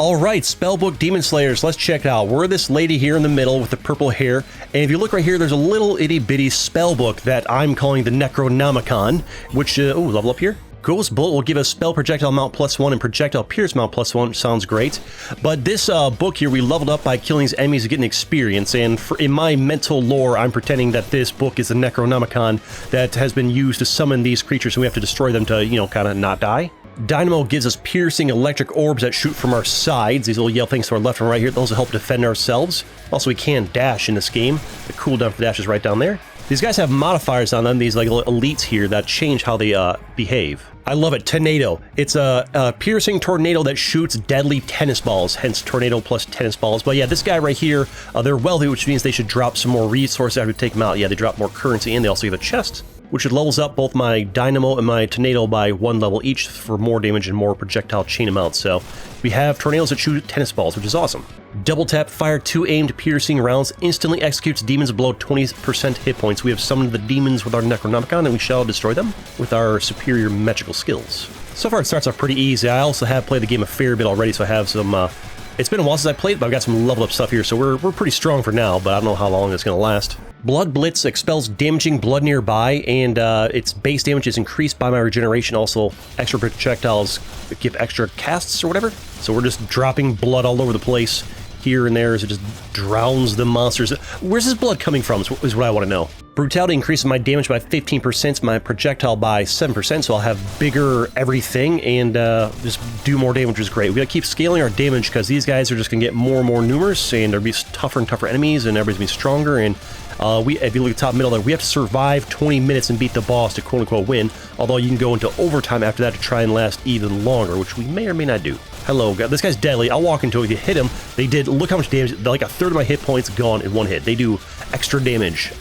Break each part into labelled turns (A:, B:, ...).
A: Alright, Spellbook Demonslayers, let's check it out. We're this lady here in the middle with the purple hair, and if you look right here, there's a little itty-bitty spellbook that I'm calling the Necronomicon, which, level up here. Ghost Bolt will give us spell projectile mount +1 and projectile pierce mount +1, sounds great. But this book here, we leveled up by killing these enemies and getting experience, and in my mental lore, I'm pretending that this book is the Necronomicon that has been used to summon these creatures, and we have to destroy them to, kind of not die. Dynamo gives us piercing electric orbs that shoot from our sides, these little yellow things to our left and right here. Those will help defend ourselves. Also, we can dash in this game. The cooldown for dash is right down there. These guys have modifiers on them, these like little elites here that change how they behave. I love it. Tornado. It's a piercing tornado that shoots deadly tennis balls, hence tornado plus tennis balls. But yeah, this guy right here, they're wealthy, which means they should drop some more resources after we take them out. Yeah, they drop more currency, and they also give a chest, which levels up both my Dynamo and my Tornado by 1 level each for more damage and more projectile chain amounts. So we have tornadoes that shoot tennis balls, which is awesome. Double tap, fire 2 aimed piercing rounds, instantly executes demons below 20% hit points. We have summoned the demons with our Necronomicon, and we shall destroy them with our superior magical skills. So far it starts off pretty easy. I also have played the game a fair bit already, so I have some... it's been a while since I played, but I've got some level up stuff here, so we're pretty strong for now, but I don't know how long it's going to last. Blood Blitz expels damaging blood nearby, and its base damage is increased by my regeneration. Also, extra projectiles give extra casts or whatever. So we're just dropping blood all over the place here and there as it just drowns the monsters. Where's this blood coming from is what I want to know. Brutality increases my damage by 15%, my projectile by 7%, so I'll have bigger everything and just do more damage, which is great. We gotta keep scaling our damage because these guys are just gonna get more and more numerous, and there'll be tougher and tougher enemies, and everybody's gonna be stronger, and if you look at the top middle there, we have to survive 20 minutes and beat the boss to quote-unquote win, although you can go into overtime after that to try and last even longer, which we may or may not do. Hello, this guy's deadly. I'll walk into it. If you hit him, look how much damage, like a third of my hit points gone in one hit. They do extra damage.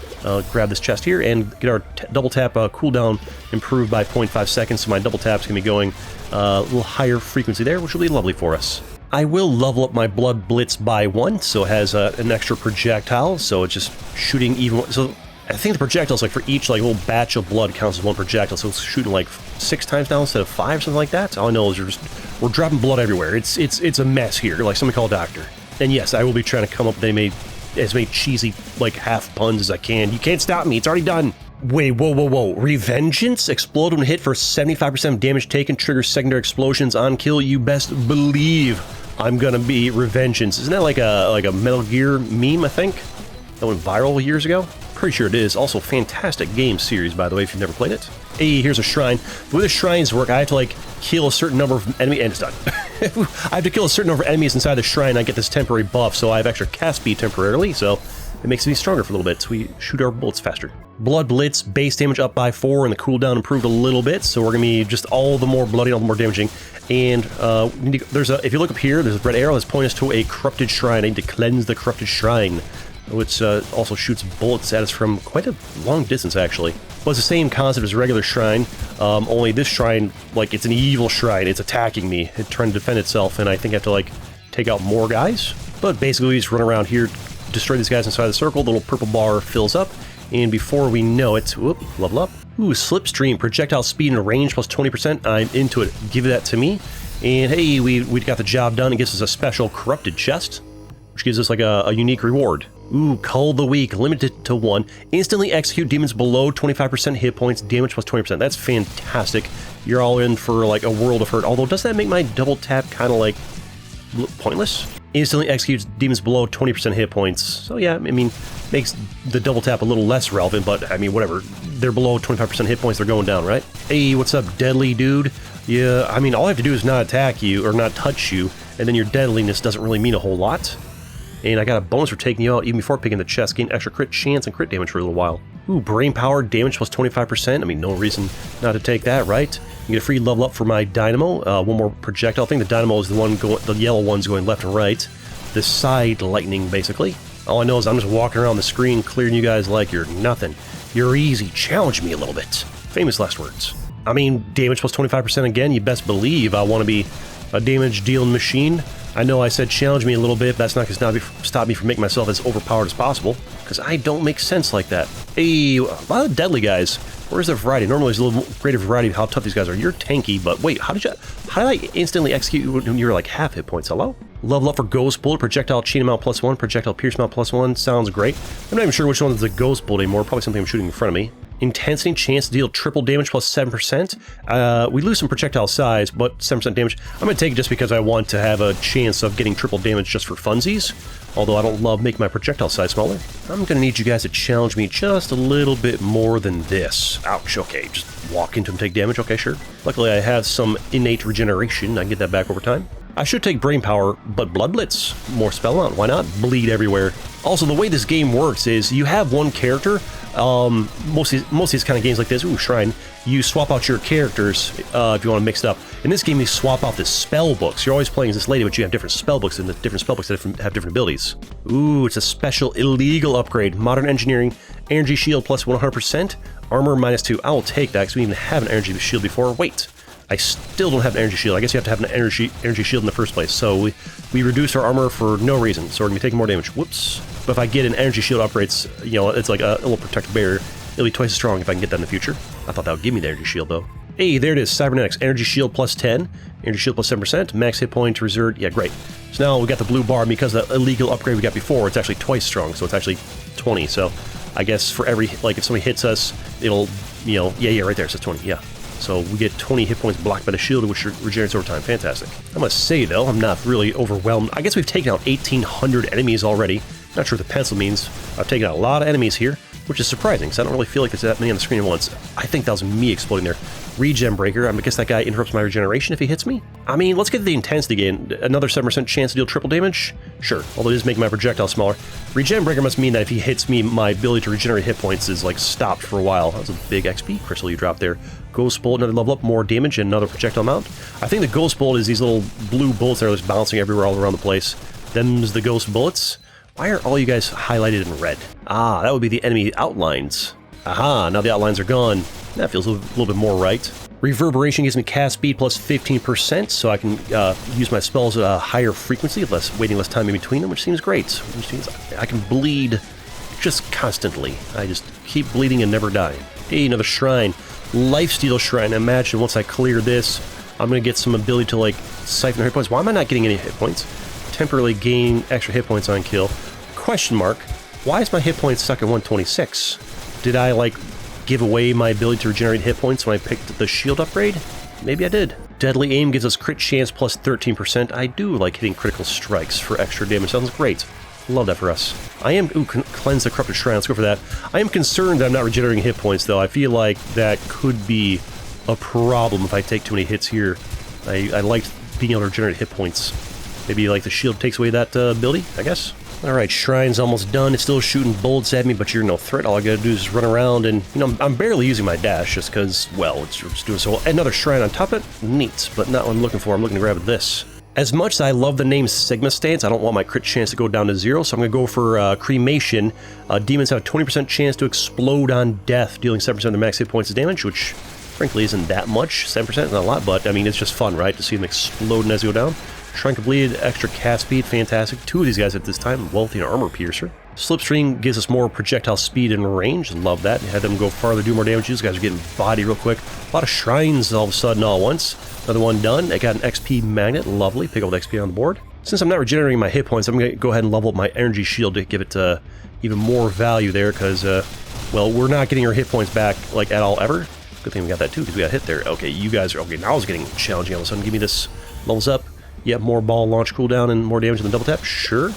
A: Grab this chest here and get our double tap cooldown improved by 0.5 seconds, so my double tap's going to be going a little higher frequency there, which will be lovely for us. I will level up my Blood Blitz by 1, so it has an extra projectile, so it's just shooting even... So I think the projectiles, like for each little batch of blood counts as one projectile, so it's shooting like 6 times now instead of 5, something like that. All I know is we're dropping blood everywhere. It's a mess here, like somebody call a doctor. And yes, I will be trying to come up with as many cheesy, half puns as I can. You can't stop me, it's already done. Wait, whoa. Revengeance? Explode when hit for 75% of damage taken, triggers secondary explosions on kill. You best believe I'm gonna be Revengeance. Isn't that like a Metal Gear meme, I think? That went viral years ago? Pretty sure it is. Also, fantastic game series, by the way, if you've never played it. Hey, here's a shrine. The way the shrines work, I have to, kill a certain number of enemies, and it's done. I have to kill a certain number of enemies inside the shrine, and I get this temporary buff, so I have extra cast speed temporarily, so it makes me stronger for a little bit, so we shoot our bullets faster. Blood Blitz, base damage up by 4, and the cooldown improved a little bit, so we're going to be just all the more bloody, all the more damaging. And if you look up here, there's a red arrow that's pointing us to a corrupted shrine. I need to cleanse the corrupted shrine, which also shoots bullets at us from quite a long distance, actually. Well, it's the same concept as a regular shrine, only this shrine, it's an evil shrine. It's attacking me, it's trying to defend itself, and I think I have to, take out more guys. But basically, we just run around here, destroy these guys inside the circle, the little purple bar fills up, and before we know it, whoop, level up. Ooh, Slipstream, projectile speed and range plus 20%, I'm into it. Give that to me. And hey, we got the job done. It gives us a special corrupted chest, which gives us a unique reward. Ooh, Cull the Weak, limited to 1. Instantly execute demons below 25% hit points, damage plus 20%. That's fantastic. You're all in for a world of hurt. Although, does that make my double tap kind of pointless? Instantly executes demons below 20% hit points. So yeah, makes the double tap a little less relevant, but whatever. They're below 25% hit points, they're going down, right? Hey, what's up, deadly dude? Yeah, all I have to do is not attack you, or not touch you, and then your deadliness doesn't really mean a whole lot. And I got a bonus for taking you out even before picking the chest, gain extra crit chance and crit damage for a little while. Ooh, brain power, damage plus 25%. No reason not to take that, right? You get a free level up for my Dynamo, one more projectile. I think the Dynamo is the yellow one's going left and right. The side lightning, basically. All I know is I'm just walking around the screen clearing you guys like you're nothing. You're easy, challenge me a little bit. Famous last words. Damage plus 25% again, you best believe I want to be a damage dealing machine. I know I said challenge me a little bit, but that's not going to stop me from making myself as overpowered as possible, because I don't make sense like that. Hey, a lot of deadly guys. Where's the variety? Normally there's a little greater variety of how tough these guys are. You're tanky, but wait, how did I instantly execute you when you were half hit points? Hello? Level up for Ghost Bullet, projectile chain amount +1, projectile pierce amount +1. Sounds great. I'm not even sure which one is the Ghost Bullet anymore. Probably something I'm shooting in front of me. Intensity, chance to deal triple damage +7%. We lose some projectile size, but 7% damage. I'm going to take it just because I want to have a chance of getting triple damage just for funsies. Although I don't love making my projectile size smaller. I'm going to need you guys to challenge me just a little bit more than this. Ouch, okay, just walk into him, take damage, okay, sure. Luckily I have some innate regeneration, I can get that back over time. I should take Brain Power, but Blood Blitz, more spell amount, why not? Bleed everywhere. Also, the way this game works is you have one character. Most of these kind of games like this, ooh, Shrine, you swap out your characters if you want to mix it up. In this game, you swap out the spell books. You're always playing as this lady, but you have different spell books, and the different spell books have different abilities. Ooh, it's a special illegal upgrade. Modern Engineering, Energy Shield plus 100%, Armor -2. I will take that because we didn't even have an Energy Shield before. Wait, I still don't have an Energy Shield. I guess you have to have an Energy Shield in the first place. So we reduce our armor for no reason, so we're going to be taking more damage. Whoops. But if I get an Energy Shield upgrades, you know, it's like a little protective barrier. It'll be twice as strong if I can get that in the future. I thought that would give me the Energy Shield, though. Hey, there it is, Cybernetics. Energy Shield +10, Energy Shield +7%, max hit point reserved. Yeah, great. So now we got the blue bar, and because of the illegal upgrade we got before, it's actually twice strong, so it's actually 20. So I guess for every, like, if somebody hits us, it'll, you know, yeah, right there, it says 20, yeah. So we get 20 hit points blocked by the shield, which regenerates over time. Fantastic. I must say, though, I'm not really overwhelmed. I guess we've taken out 1,800 enemies already. Not sure what the pencil means. I've taken out a lot of enemies here, which is surprising, because I don't really feel like there's that many on the screen at once. I think that was me exploding there. Regen Breaker, I guess that guy interrupts my regeneration if he hits me. I mean, let's get the intensity again. Another 7% chance to deal triple damage? Sure, although it is making my projectile smaller. Regen Breaker must mean that if he hits me, my ability to regenerate hit points is, like, stopped for a while. That was a big XP crystal you dropped there. Ghost Bolt, another level up, more damage, and another projectile amount. I think the Ghost Bolt is these little blue bullets that are just bouncing everywhere all around the place. Them's the Ghost Bullets. Why are all you guys highlighted in red? Ah, that would be the enemy outlines. Aha, now the outlines are gone. That feels a little bit more right. Reverberation gives me cast speed plus 15%, so I can use my spells at a higher frequency, waiting less time in between them, which seems great. Which means I can bleed just constantly. I just keep bleeding and never die. Hey, another shrine. Lifesteal Shrine. Imagine once I clear this, I'm going to get some ability to, like, siphon hit points. Why am I not getting any hit points? Temporarily gain extra hit points on kill. Question mark. Why is my hit points stuck at 126? Did I, like, give away my ability to regenerate hit points when I picked the shield upgrade? Maybe I did. Deadly Aim gives us crit chance plus 13%. I do like hitting critical strikes for extra damage. Sounds great. Love that for us. I am... Ooh, Cleanse the Corrupted Shrine. Let's go for that. I am concerned that I'm not regenerating hit points, though. I feel like that could be a problem if I take too many hits here. I like being able to regenerate hit points. Maybe, like, the shield takes away that ability, I guess? Alright, Shrine's almost done. It's still shooting bullets at me, but you're no threat. All I gotta do is run around, and, you know, I'm barely using my dash just because, well, it's doing so well. Another Shrine on top of it? Neat, but not what I'm looking for. I'm looking to grab this. As much as I love the name Sigma Stance, I don't want my crit chance to go down to 0, so I'm going to go for Cremation. Demons have a 20% chance to explode on death, dealing 7% of their max hit points of damage, which, frankly, isn't that much. 7% is not a lot, but, I mean, it's just fun, right, to see them exploding as they go down. Shrine can bleed, extra cast speed, fantastic. 2 of these guys at this time, Wealthy and Armor Piercer. Slipstream gives us more projectile speed and range, love that. Had them go farther, do more damage. These guys are getting body real quick. A lot of shrines all of a sudden all at once. Another one done. I got an XP magnet, lovely. Pick up the XP on the board. Since I'm not regenerating my hit points, I'm going to go ahead and level up my energy shield to give it even more value there, because, well, we're not getting our hit points back, like, at all ever. Good thing we got that, too, because we got hit there. Okay, you guys are... Okay, now it's getting challenging all of a sudden. Give me this. Levels up. Yeah, more ball launch cooldown and more damage than double tap. Sure.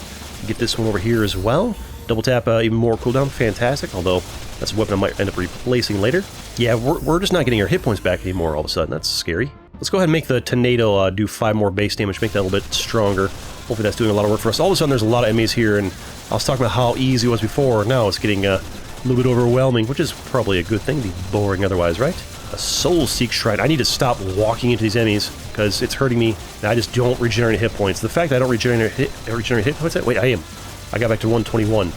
A: Get this one over here as well. Double tap, even more cooldown. Fantastic. Although, that's a weapon I might end up replacing later. Yeah, we're just not getting our hit points back anymore all of a sudden. That's scary. Let's go ahead and make the Tornado do 5 more base damage. Make that a little bit stronger. Hopefully that's doing a lot of work for us. All of a sudden, there's a lot of enemies here, and I was talking about how easy it was before. Now it's getting a little bit overwhelming, which is probably a good thing. It'd be boring otherwise, right? A Soul Seek Shrine. I need to stop walking into these enemies because it's hurting me, and I just don't regenerate hit points. The fact that I don't regenerate hit points... Wait, I am. I got back to 121.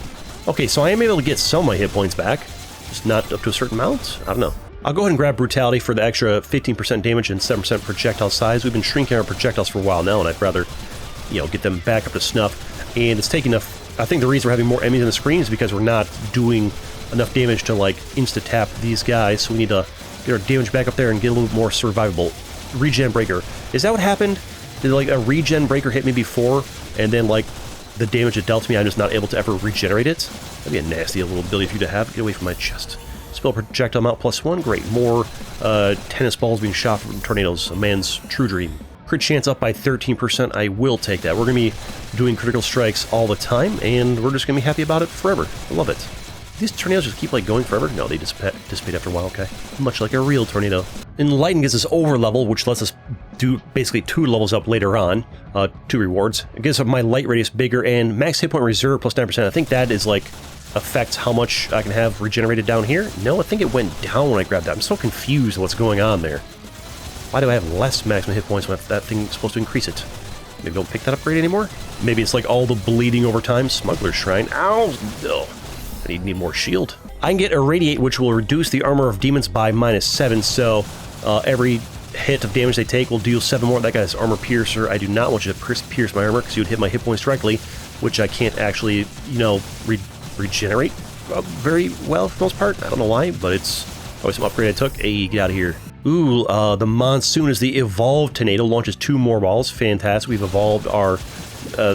A: Okay, so I am able to get some of my hit points back, just not up to a certain amount? I don't know. I'll go ahead and grab Brutality for the extra 15% damage and 7% projectile size. We've been shrinking our projectiles for a while now, and I'd rather, you know, get them back up to snuff. And it's taking enough... I think the reason we're having more enemies on the screen is because we're not doing enough damage to, like, insta-tap these guys, so we need to get our damage back up there and get a little bit more survivable. Regen Breaker. Is that what happened? Did like a regen breaker hit me before, and then like the damage it dealt to me, I'm just not able to ever regenerate it? That'd be a nasty little ability for you to have. Get away from my chest. Spell projectile mount +1. Great. More tennis balls being shot from tornadoes. A man's true dream. Crit chance up by 13%. I will take that. We're going to be doing critical strikes all the time, and we're just going to be happy about it forever. I love it. These tornadoes just keep like going forever? No, they dissipate after a while, okay. Much like a real tornado. Enlighten gives us over level, which lets us do basically 2 levels up later on. 2 rewards. It gives my light radius bigger, and max hit point reserve plus 9%. I think that is like affects how much I can have regenerated down here. No, I think it went down when I grabbed that. I'm so confused what's going on there. Why do I have less maximum hit points when that thing's supposed to increase it? Maybe don't pick that upgrade anymore? Maybe it's like all the bleeding over time. Smuggler's Shrine. Ow! No. I need more shield. I can get Irradiate, which will reduce the armor of demons by -7, so every hit of damage they take will deal 7 more. That guy's armor piercer. I do not want you to pierce my armor, because you would hit my hit points directly, which I can't actually, you know, regenerate very well for the most part. I don't know why, but it's always some upgrade I took. Hey, get out of here. Ooh, the Monsoon is the evolved tornado. Launches 2 more balls. Fantastic. We've evolved our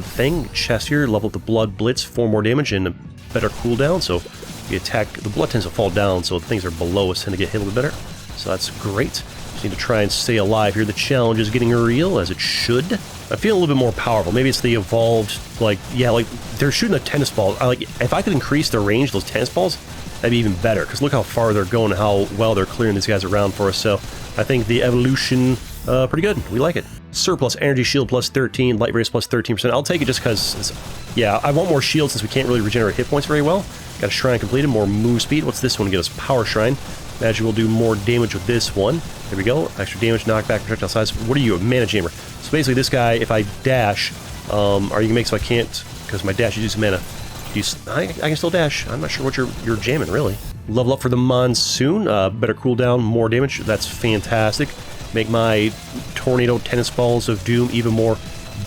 A: thing. Chest here. Level up the Blood Blitz. 4 more damage and a better cooldown. So the attack, the blood tends to fall down, so things are below us tend to get hit a little bit better. So that's great. Just need to try and stay alive here. The challenge is getting real, as it should. I feel a little bit more powerful. Maybe it's the evolved, like, yeah, like, they're shooting a tennis ball. If I could increase the range of those tennis balls, that'd be even better, because look how far they're going, how well they're clearing these guys around for us. So I think the evolution, pretty good. We like it. Surplus energy shield plus 13, light radius plus 13%. I'll take it just because, yeah, I want more shield since we can't really regenerate hit points very well. Got a shrine completed, more move speed. What's this one? Get us power shrine. Imagine we'll do more damage with this one. There we go. Extra damage, knockback, projectile size. What are you, a mana jammer? So basically this guy, if I dash, are you gonna make so I can't, because my dash is using mana. I can still dash. I'm not sure what you're jamming, really. Level up for the Monsoon. Better cooldown, more damage. That's fantastic. Make my tornado tennis balls of doom even more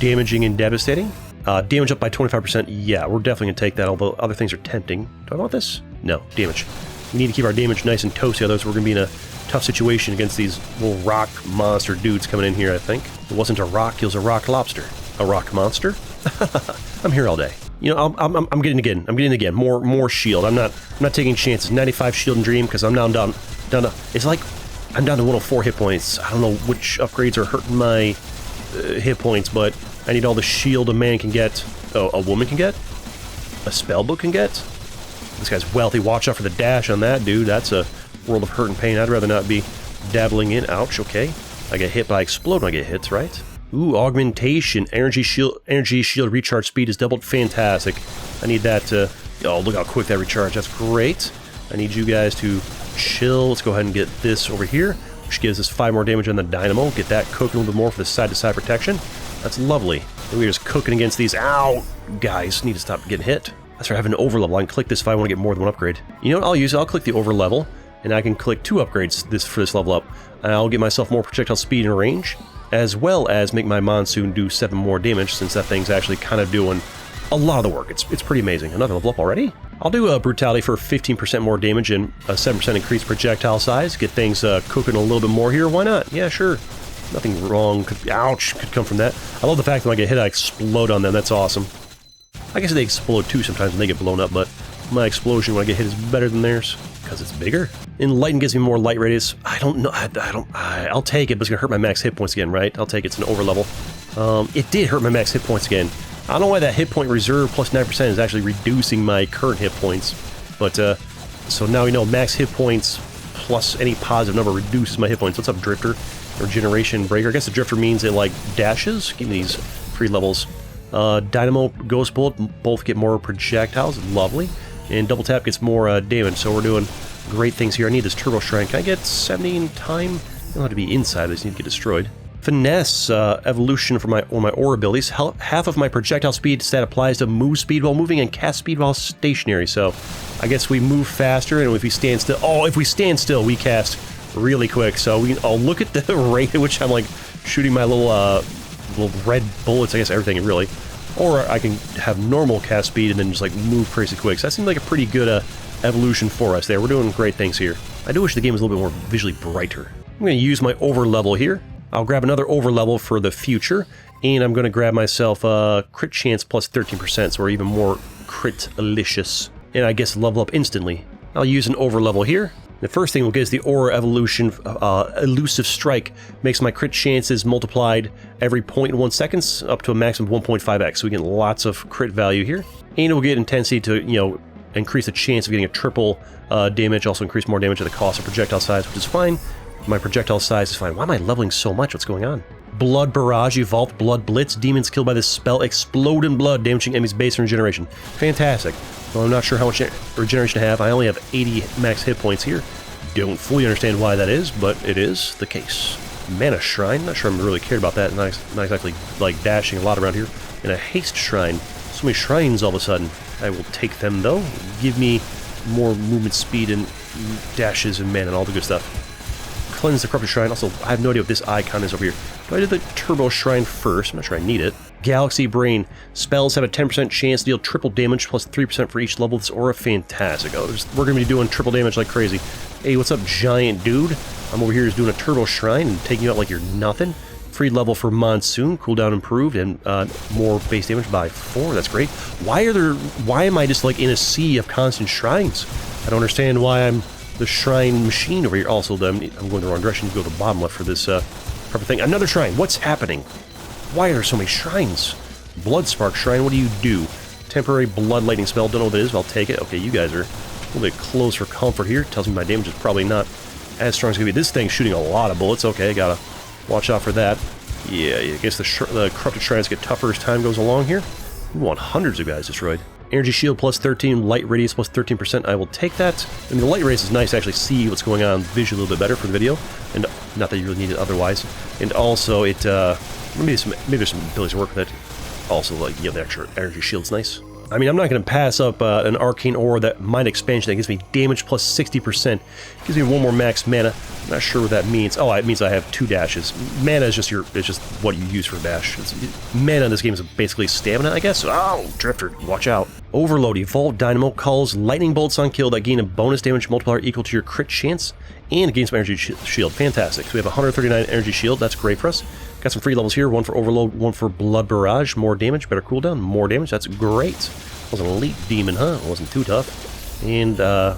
A: damaging and devastating. Damage up by 25%. Yeah, we're definitely going to take that, although other things are tempting. Do I want this? No. Damage. We need to keep our damage nice and toasty, otherwise we're going to be in a tough situation against these little rock monster dudes coming in here, I think. It wasn't a rock, it was a rock lobster. A rock monster? I'm here all day. You know, I'm getting again. I'm getting again. More shield. I'm not taking chances. 95 shield and dream, because I'm now down to, it's like I'm down to 104 hit points. I don't know which upgrades are hurting my hit points, but I need all the shield a man can get. Oh, a woman can get? A spellbook can get? This guy's wealthy. Watch out for the dash on that, dude. That's a world of hurt and pain. I'd rather not be dabbling in. Ouch, okay. I get hit by explode when I get hits, right? Ooh, augmentation. Energy shield recharge speed is doubled. Fantastic. I need that to... Oh, look how quick that recharge. That's great. I need you guys to chill. Let's go ahead and get this over here, which gives us 5 more damage on the dynamo. Get that cooking a little bit more for the side-to-side protection. That's lovely. And we're just cooking against these. Ow! Guys, need to stop getting hit. That's right, I have an overlevel. I can click this if I want to get more than one upgrade. You know what I'll use? I'll click the overlevel, and I can click 2 upgrades for this level up. And I'll get myself more projectile speed and range, as well as make my Monsoon do 7 more damage, since that thing's actually kind of doing a lot of the work. It's pretty amazing. Another level up already? I'll do a Brutality for 15% more damage and a 7% increased projectile size. Get things cooking a little bit more here. Why not? Yeah, sure. Nothing wrong. Ouch, could come from that. I love the fact that when I get hit, I explode on them. That's awesome. I guess they explode too sometimes when they get blown up, but my explosion when I get hit is better than theirs, because it's bigger. Enlighten gives me more light radius. I don't know. I'll take it, but it's going to hurt my max hit points again, right? I'll take it. It's an overlevel. It did hurt my max hit points again. I don't know why that hit point reserve plus 9% is actually reducing my current hit points. But, so now we know max hit points plus any positive number reduces my hit points. What's up, Drifter? Regeneration Breaker. I guess the Drifter means it, like, dashes. Give me these 3 levels. Dynamo, Ghost Bullet, both get more projectiles. Lovely. And Double Tap gets more damage, so we're doing great things here. I need this Turbo Shrine. Can I get 70 in time? I don't have to be inside, I just need to get destroyed. Finesse, evolution for my aura abilities. Half of my projectile speed stat applies to move speed while moving and cast speed while stationary. So I guess we move faster, and if we stand still, if we stand still, we cast really quick. So I'll look at the rate at which I'm like shooting my little red bullets. I guess everything really, or I can have normal cast speed and then just like move crazy quick. So that seems like a pretty good evolution for us there. We're doing great things here. I do wish the game was a little bit more visually brighter. I'm going to use my over level here. I'll grab another overlevel for the future, and I'm going to grab myself a crit chance plus 13%, so we're even more crit-alicious. And I guess level up instantly. I'll use an overlevel here. The first thing we'll get is the Aura Evolution Elusive Strike. Makes my crit chances multiplied every 0.1 seconds up to a maximum of 1.5x. So we get lots of crit value here. And we'll get intensity to, you know, increase the chance of getting a triple damage. Also increase more damage at the cost of projectile size, which is fine. My projectile size is fine. Why am I leveling so much? What's going on? Blood Barrage, Evolved Blood Blitz. Demons killed by this spell explode in blood, damaging enemies' base and regeneration. Fantastic. Well, I'm not sure how much regeneration I have. I only have 80 max hit points here. Don't fully understand why that is, but it is the case. Mana Shrine. Not sure I'm really cared about that. Not exactly like dashing a lot around here. And a Haste Shrine. So many shrines all of a sudden. I will take them though. Give me more movement speed and dashes and mana and all the good stuff. Cleanse the Corrupted Shrine. Also, I have no idea what this icon is over here. Do I do the Turbo Shrine first? I'm not sure I need it. Galaxy Brain. Spells have a 10% chance to deal triple damage plus 3% for each level of this aura. Fantastic. Oh, we're going to be doing triple damage like crazy. Hey, what's up, giant dude? I'm over here just doing a Turbo Shrine and taking you out like you're nothing. Free level for Monsoon. Cooldown improved and more base damage by 4. That's great. Why am I just like in a sea of constant shrines? I don't understand why I'm the shrine machine over here. Also, I'm going the wrong direction. Go to the bottom left for this proper thing. Another shrine. What's happening? Why are there so many shrines? Bloodspark Shrine, what do you do? Temporary Blood Lightning spell, don't know what it is, but I'll take it. Okay, you guys are a little bit close for comfort here. Tells me my damage is probably not as strong as it's going to be. This thing's shooting a lot of bullets. Okay, gotta watch out for that. Yeah, I guess the Corrupted Shrines get tougher as time goes along here. We want hundreds of guys destroyed. Energy Shield plus 13, Light Radius plus 13%. I will take that. I mean, the Light Radius is nice to actually see what's going on visually a little bit better for the video. And not that you really need it otherwise. And also, it, maybe there's some abilities to work with it. Also, like, yeah, the extra Energy Shield's nice. I mean, I'm not going to pass up an Arcane Aura, that Mind Expansion that gives me damage plus 60%. Gives me one more max mana. I'm not sure what that means. Oh, it means I have 2 dashes. Mana is just it's just what you use for a dash. Mana in this game is basically stamina, I guess. Oh, Drifter, watch out. Overload, Evolved Dynamo calls lightning bolts on kill that gain a bonus damage multiplier equal to your crit chance and gain some energy shield. Fantastic. So we have 139 energy shield. That's great for us. Got some free levels here. One for Overload, one for Blood Barrage. More damage, better cooldown, more damage. That's great. Was an elite demon, huh? It wasn't too tough. And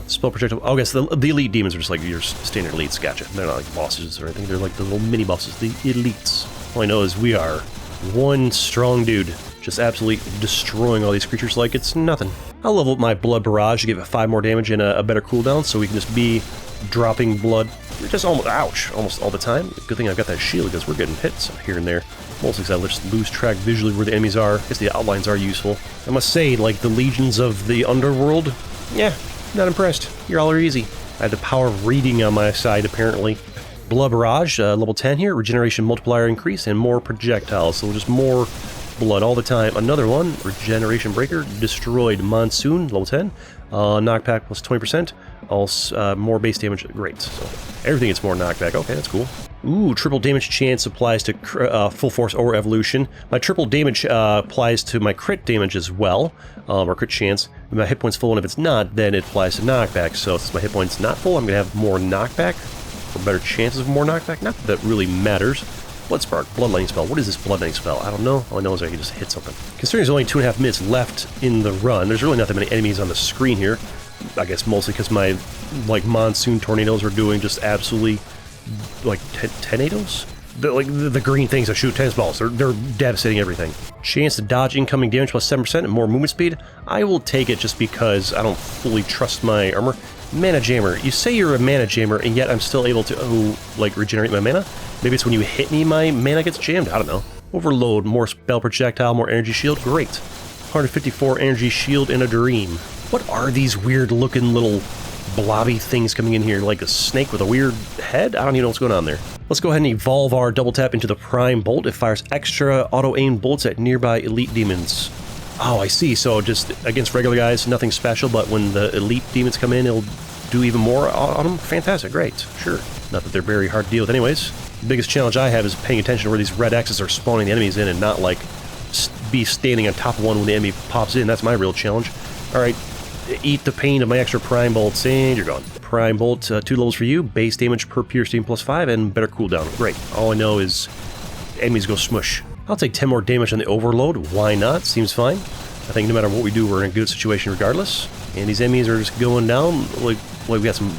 A: spell projectile. Oh, I guess the elite demons are just like your standard elites. Gotcha. They're not like bosses or anything. They're like the little mini bosses, the elites. All I know is we are one strong dude, just absolutely destroying all these creatures like it's nothing. I'll level up my Blood Barrage to give it 5 more damage and a better cooldown, so we can just be dropping blood. Just almost, ouch, almost all the time. Good thing I've got that shield because we're getting hits here and there. Mostly because I just lose track visually where the enemies are. I guess the outlines are useful. I must say, like the legions of the underworld, yeah, not impressed. You're all easy. I have the power of reading on my side, apparently. Blood Barrage, level 10 here. Regeneration multiplier increase and more projectiles. So just more blood all the time. Another one, Regeneration Breaker, destroyed Monsoon, level 10. Knockback plus 20%. Also, more base damage. Great. So everything gets more knockback. Okay, that's cool. Ooh, triple damage chance applies to full force or evolution. My triple damage applies to my crit damage as well, or crit chance. If my hit point's full, and if it's not, then it applies to knockback. So since my hit point's not full, I'm going to have more knockback, or better chances of more knockback. Not that that really matters. Bloodspark, Blood Lightning spell. What is this Blood Lightning spell? I don't know. All I know is I can just hit something. Considering there's only 2.5 minutes left in the run, there's really not that many enemies on the screen here. I guess mostly because my, like, Monsoon Tornadoes are doing just absolutely, like, tornadoes? The green things that shoot tennis balls. They're devastating everything. Chance to dodge incoming damage plus 7% and more movement speed. I will take it just because I don't fully trust my armor. Mana Jammer. You say you're a Mana Jammer, and yet I'm still able to, like, regenerate my mana? Maybe it's when you hit me, my mana gets jammed. I don't know. Overload. More spell projectile, more energy shield. Great. 154 energy shield in a dream. What are these weird-looking little blobby things coming in here? Like a snake with a weird head? I don't even know what's going on there. Let's go ahead and evolve our double tap into the Prime Bolt. It fires extra auto-aim bolts at nearby elite demons. Oh, I see. So just against regular guys, nothing special, but when the elite demons come in, it'll do even more on them? Fantastic. Great. Sure. Not that they're very hard to deal with anyways. The biggest challenge I have is paying attention to where these red X's are spawning the enemies in and not, like, be standing on top of one when the enemy pops in. That's my real challenge. Alright, eat the pain of my extra Prime Bolts, and you're gone. Prime Bolt, 2 levels for you, base damage per piercing +5, and better cooldown. Great. All I know is enemies go smush. I'll take 10 more damage on the Overload. Why not? Seems fine. I think no matter what we do, we're in a good situation regardless. And these enemies are just going down. Like we got some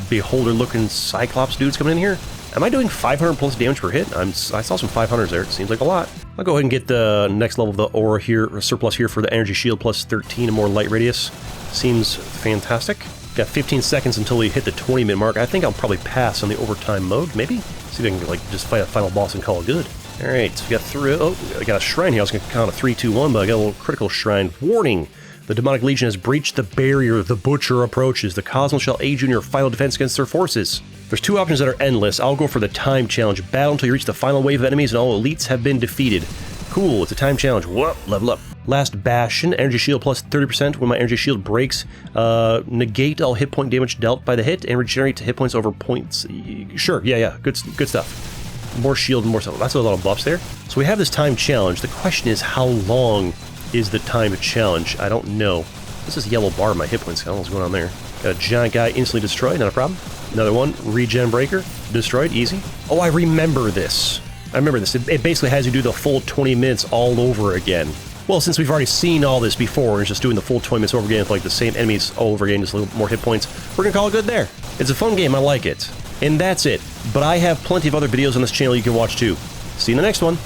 A: beholder-looking Cyclops dudes coming in here. Am I doing 500 plus damage per hit? I saw some 500s there. It seems like a lot. I'll go ahead and get the next level of the aura here, or surplus here for the energy shield plus 13 and more light radius. Seems fantastic. Got 15 seconds until we hit the 20-minute mark. I think I'll probably pass on the overtime mode, maybe? See if I can like just fight a final boss and call it good. Alright, so we got through. Oh, I got a shrine here. I was going to count a 3, 2, 1, but I got a little critical shrine. Warning! The demonic legion has breached the barrier. The butcher approaches. The cosmos shall aid you in your final defense against their forces. There's 2 options that are endless. I'll go for the time challenge. Battle until you reach the final wave of enemies and all elites have been defeated. Cool, it's a time challenge. Whoa, level up. Last Bastion, energy shield plus 30%. When my energy shield breaks, negate all hit point damage dealt by the hit and regenerate to hit points over points. Sure, yeah, good stuff. More shield and more stuff. That's a lot of buffs there. So we have this time challenge. The question is, how long is the time challenge? I don't know. This is yellow bar in my hit points. I don't know what's going on there. Got a giant guy instantly destroyed, not a problem. Another one, regen breaker, destroyed, easy. Oh, I remember this. I remember this. It basically has you do the full 20 minutes all over again. Well, since we've already seen all this before, and it's just doing the full 20 minutes over again with like the same enemies all over again, just a little more hit points, we're gonna call it good there. It's a fun game, I like it. And that's it. But I have plenty of other videos on this channel you can watch too. See you in the next one.